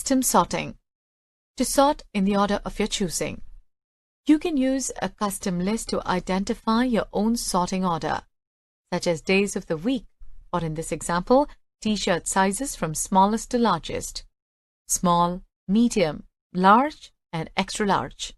Custom sorting. To sort in the order of your choosing. You can use a custom list to identify your own sorting order, such as days of the week, or in this example, t-shirt sizes from smallest to largest, small, medium, large, and extra large.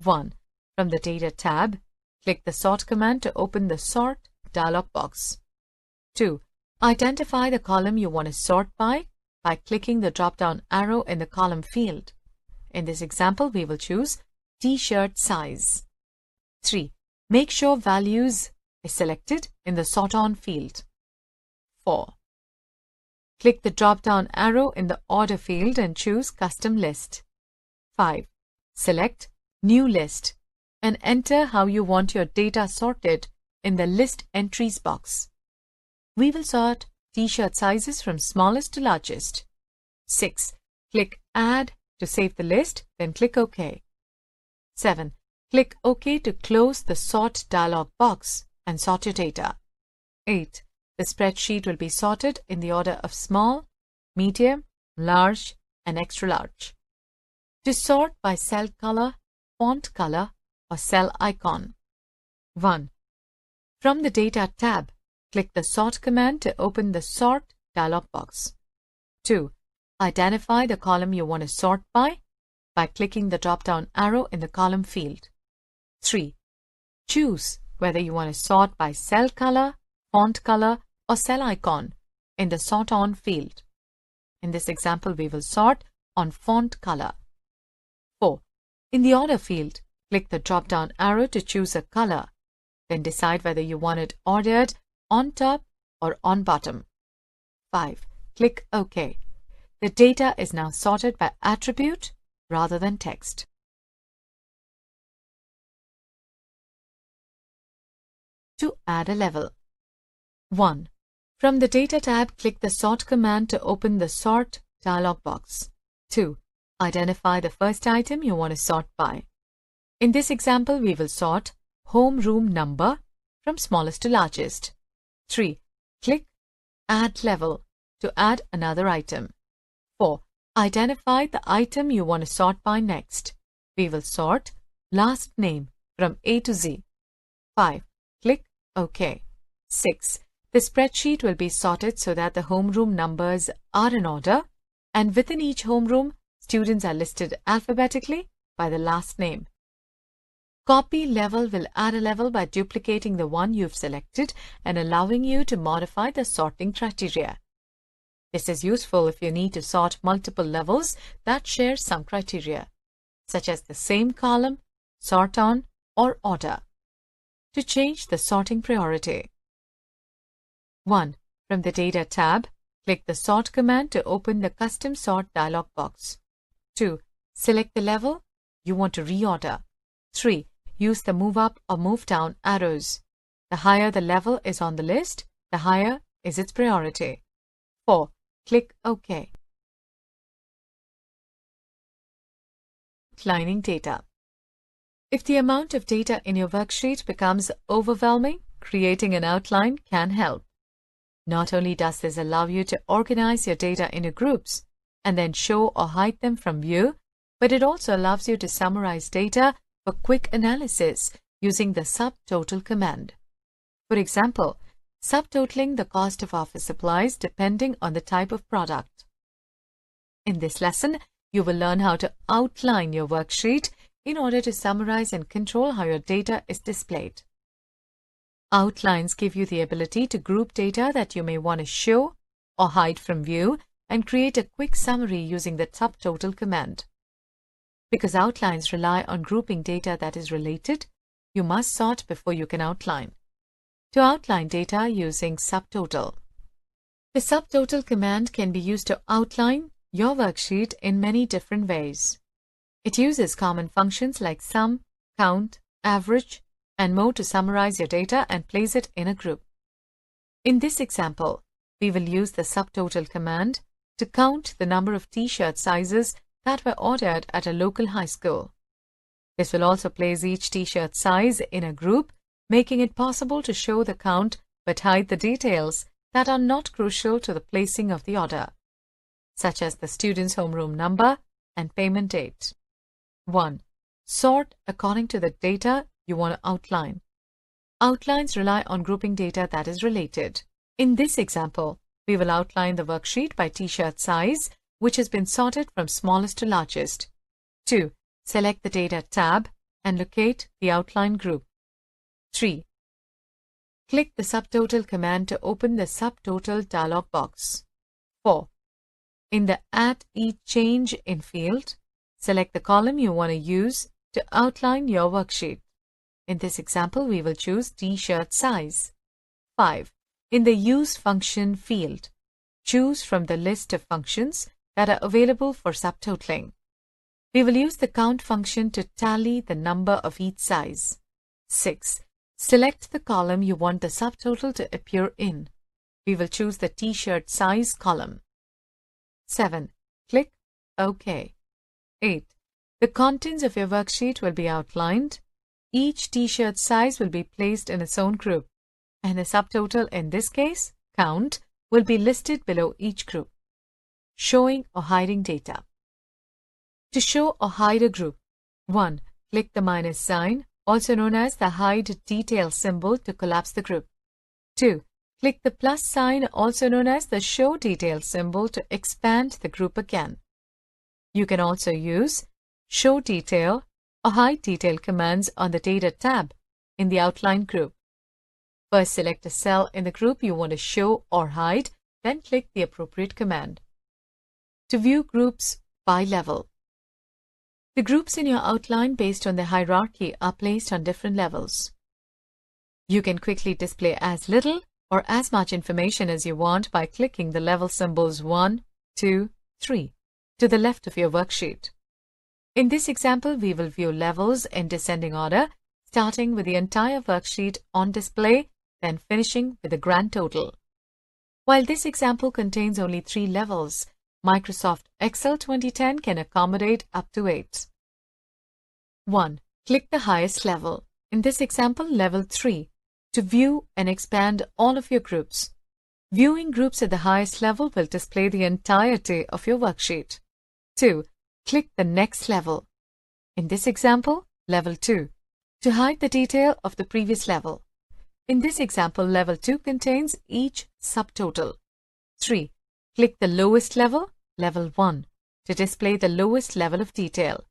1. From the Data tab, click the Sort command to open the Sort dialog box. 2. Identify the column you want to sort by clicking the drop-down arrow in the column field. In this example, we will choose T-shirt size. 3. Make sure values is selected in the Sort On field. 4. Click the drop-down arrow in the Order field and choose Custom List. 5. Select New List and enter how you want your data sorted in the List Entries box. We will sort T-shirt sizes from smallest to largest. 6. Click Add to save the list, then click OK. 7. Click OK to close the Sort dialog box and sort your data. 8. The spreadsheet will be sorted in the order of small, medium, large, and extra large. To sort by cell color, font color, or cell icon. 1. From the Data tab, click the Sort command to open the Sort dialog box. 2. Identify the column you want to sort by clicking the drop-down arrow in the column field. 3. Choose whether you want to sort by cell color, font color, or cell icon in the Sort On field. In this example, we will sort on font color. 4. In the Order field, click the drop-down arrow to choose a color. Then decide whether you want it ordered on top or on bottom. 5. Click OK. The data is now sorted by attribute rather than text. To add a level. 1. From the Data tab, click the Sort command to open the Sort dialog box. 2. Identify the first item you want to sort by. In this example, we will sort home room number from smallest to largest. 3. Click Add Level to add another item. 4. Identify the item you want to sort by next. We will sort last name from A to Z. 5. Click OK. 6. The spreadsheet will be sorted so that the homeroom numbers are in order, and within each homeroom, students are listed alphabetically by the last name. Copy level will add a level by duplicating the one you've selected and allowing you to modify the sorting criteria. This is useful if you need to sort multiple levels that share some criteria, such as the same column, sort on, or order. To change the sorting priority. 1. From the Data tab, click the Sort command to open the Custom Sort dialog box. 2. Select the level you want to reorder. 3. Use the Move Up or Move Down arrows. The higher the level is on the list, the higher is its priority. 4. Click OK. Outlining data. If the amount of data in your worksheet becomes overwhelming, creating an outline can help. Not only does this allow you to organize your data into groups and then show or hide them from view, but it also allows you to summarize data for quick analysis using the Subtotal command. For example, subtotaling the cost of office supplies depending on the type of product. In this lesson, you will learn how to outline your worksheet in order to summarize and control how your data is displayed. Outlines give you the ability to group data that you may want to show or hide from view and create a quick summary using the Subtotal command. Because outlines rely on grouping data that is related, you must sort before you can outline. To outline data using Subtotal. The Subtotal command can be used to outline your worksheet in many different ways. It uses common functions like sum, count, average, and more to summarize your data and place it in a group. In this example, we will use the Subtotal command to count the number of t-shirt sizes that were ordered at a local high school. This will also place each t-shirt size in a group, making it possible to show the count but hide the details that are not crucial to the placing of the order. such as the student's homeroom number and payment date. 1. Sort according to the data you want to outline. Outlines rely on grouping data that is related. In this example, we will outline the worksheet by t-shirt size, which has been sorted from smallest to largest. 2. Select the Data tab and locate the outline group. 3. Click the Subtotal command to open the Subtotal dialog box. 4. In the Add Each Change in field, select the column you want to use to outline your worksheet. In this example, we will choose T-shirt size. 5. In the Use Function field, choose from the list of functions that are available for subtotaling. We will use the count function to tally the number of each size. 6. Select the column you want the subtotal to appear in. We will choose the T-shirt size column. 7. Click OK. 8. The contents of your worksheet will be outlined. Each T-shirt size will be placed in its own group, and the subtotal, in this case, count, will be listed below each group. Showing or hiding data. To show or hide a group, 1. Click the minus sign, also known as the hide detail symbol, to collapse the group. 2. Click the plus sign, also known as the show detail symbol, to expand the group again. You can also use show detail or hide detail commands on the Data tab in the outline group. First, select a cell in the group you want to show or hide, then click the appropriate command. To view groups by level. The groups in your outline based on the hierarchy are placed on different levels. You can quickly display as little or as much information as you want by clicking the level symbols 1, 2, 3 to the left of your worksheet. In this example, we will view levels in descending order, starting with the entire worksheet on display, then finishing with the grand total. While this example contains only 3 levels, Microsoft Excel 2010 can accommodate up to 8. 1. Click the highest level, in this example level 3, to view and expand all of your groups. Viewing groups at the highest level will display the entirety of your worksheet. 2. Click the next level, in this example level 2, to hide the detail of the previous level. In this example, level 2 contains each subtotal. 3. Click the lowest level, level 1, to display the lowest level of detail.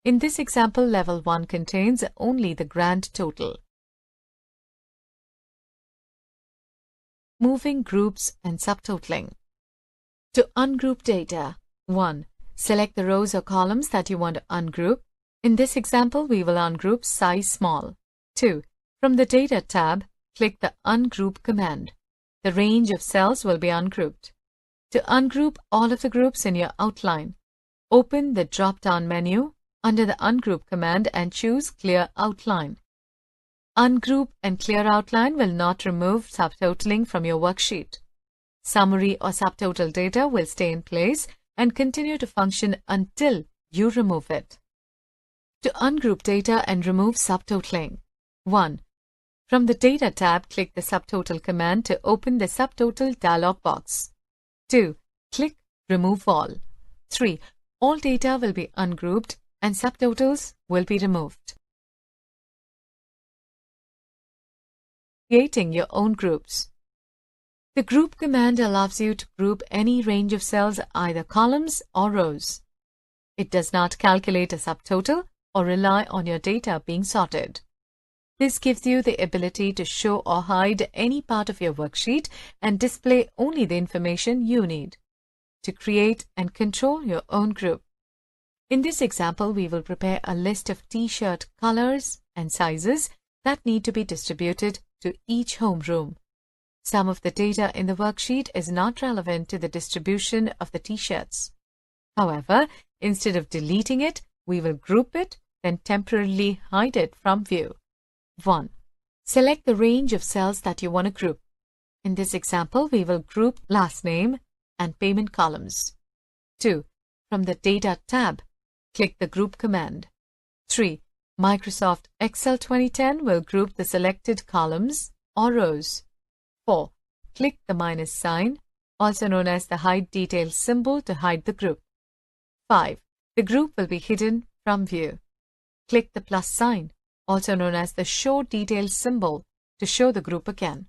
In this example, level 1 contains only the grand total. Moving groups and subtotaling. To ungroup data, 1. Select the rows or columns that you want to ungroup. In this example, we will ungroup size small. 2. From the Data tab, click the Ungroup command. The range of cells will be ungrouped. To ungroup all of the groups in your outline, open the drop-down menu under the Ungroup command and choose Clear Outline. Ungroup and Clear Outline will not remove subtotaling from your worksheet. Summary or subtotal data will stay in place and continue to function until you remove it. To ungroup data and remove subtotaling. 1. From the Data tab, click the Subtotal command to open the Subtotal dialog box. 2. Click Remove All. 3. All data will be ungrouped and subtotals will be removed. Creating your own groups. The Group command allows you to group any range of cells, either columns or rows. It does not calculate a subtotal or rely on your data being sorted. This gives you the ability to show or hide any part of your worksheet and display only the information you need to create and control your own group. In this example, we will prepare a list of T-shirt colors and sizes that need to be distributed to each homeroom. Some of the data in the worksheet is not relevant to the distribution of the T-shirts. However, instead of deleting it, we will group it, then temporarily hide it from view. 1. Select the range of cells that you want to group. In this example, we will group last name and payment columns. 2. From the Data tab, click the Group command. 3. Microsoft Excel 2010 will group the selected columns or rows. 4. Click the minus sign, also known as the hide details symbol to hide the group. 5. The group will be hidden from view. Click the plus sign, also known as the show details symbol, to show the group again.